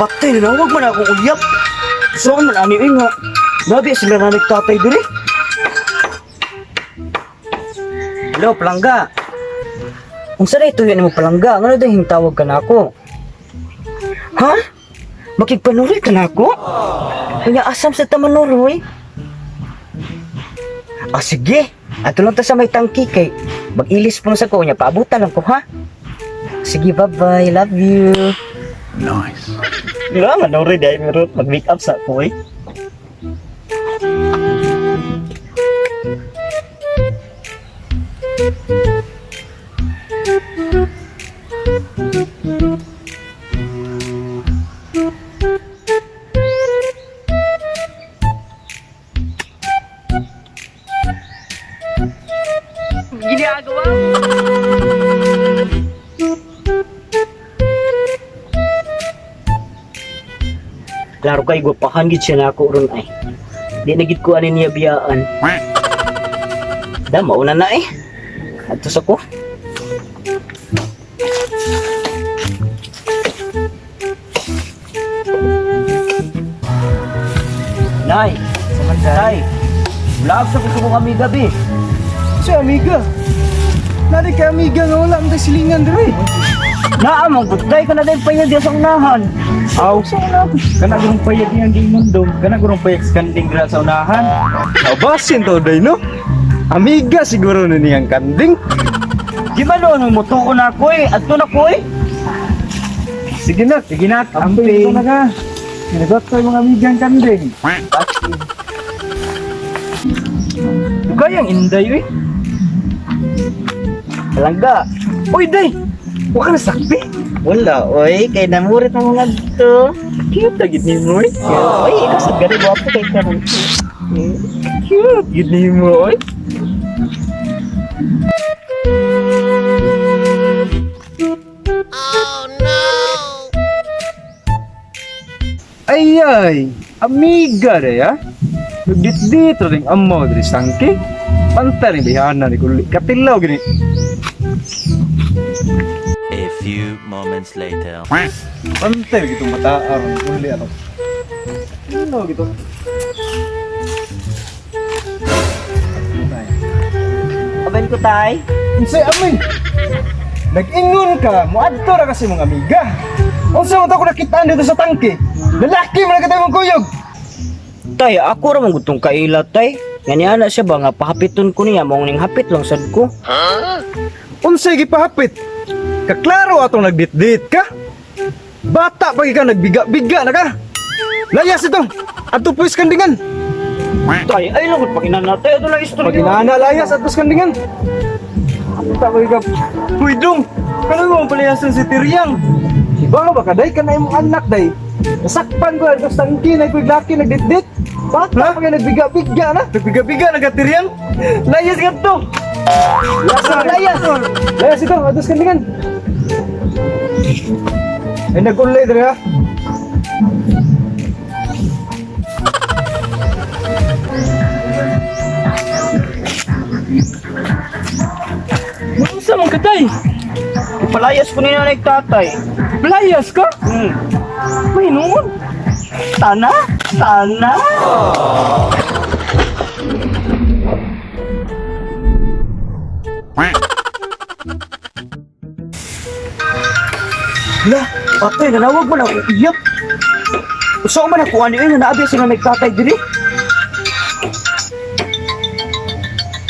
Patay na, huwag man akong uyap. Saan man ani nga. Nabi sila na nagtatay diri. Hello, palangga. Kung saan ito yan mo palangga, ano dahil tawag ka na ako? Ha? Makigpanuroy ka na ako? Kaya asam sa tamanuroy? Ah, sige. Ato lang ta sa may tangki kay mag-ilis po sa ko niya. Paabutan lang ko, ha? Sige, bye-bye. Love you. Nice. Wala, manuroy dahil meron mag-make up sa ko, eh. Ginagawa mo. Klaro kay gupahan gid siya nako ron ay. Di na gid ko ani niya biyaan. Da mauna na eh. Adto sa ko. Nay, samanday. Vlog sa gusto kong amiga bi. Si amiga. Nari ka amiga nga wala ang silingan diri. Naamang gutay ka na din payag diya sa unahan. Aw, sana. Kana gurong payag niyan di mundong. Kana gurong payag skanding dira sa unahan. Aw, basin to day no. Amiga siguro na niyang kanding. Gimano ano mo tuon ako eh. Adto na ko eh. Sige na. Amping ko na ka. Sinagot ko yung mga amigang kanding. Gayang inday eh. Palangga. Uy, day! Huwag ka nasakpi. Wala, oy. Kay namurit ang mga to. Cute na gid ni mo eh. Oy, ikaw sa gani mo ako kay karon. Cute gid ni mo eh. Ay, amiga de ya. Nagdit-dit ring amo diri sangke. Panta rin bihana ni kuli. Katilaw gini. A few moments later. Panta gitu mata aron kuli ato. Katilaw gitu. Aben ko tay. Unsay amoy? Nag-ingon ka, muadto ra kasi mong amiga. Unsa man ako nakitaan dito sa tangke? Lalaki man katay mong kuyog. Tay, ako ra man gutong kaila tay. Ngani ana siya ba nga pahapiton ko niya mong ning hapit lang sad ko. Unsay gipahapit? Kaklaro atong nagdit-dit ka? Bata pa ka nagbiga-biga na ka. Layas ito. Ato puis kandingan. Tay, ay lang gud pakinana tay ato lang istorya. Paginana layas atos kandingan. Bata pa ka. Puydong. Kana mo palayasan si Tiryang. Iba ba ka day kana imong anak day? Nasakpan ko atos tangki na koy laki nagdit-dit. Bata pa ka nagbiga-biga na. Nagbiga-biga nagatiryang. Layas ka to. Layas. Layas ito atos kandingan. Ay nag-ulay diri ha. Unsa man katay? Palayas ko ni nanay tatay. Layas ka? May noon. Tana? Lah, patay na nawag mo na ako iyak. Gusto ko man ako ano yun, naabi sila nagtatay diri.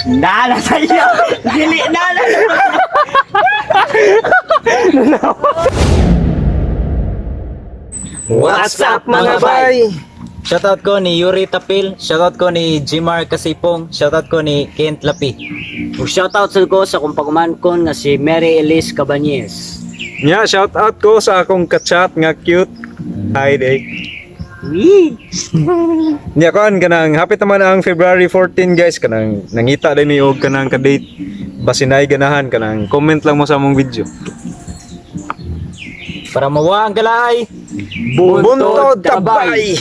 Nala sa'yo! Dili, nala! What's up mga bay? Shoutout ko ni Yuri Tapil, shoutout ko ni Jimar Kasipong, shoutout ko ni Kent Lapi. Ug shoutout sa ko sa kong pagmankon nga si Mary Elise Cabañez. Nya shout out ko sa akong kachat nga cute. Hi day. Wee! Nya kon kanang hapit naman ang February 14 guys, kanang nangita din ni og kanang ka-date basinay ganahan kanang comment lang mo sa among video. Para mawa ang galay, Buntod tabay.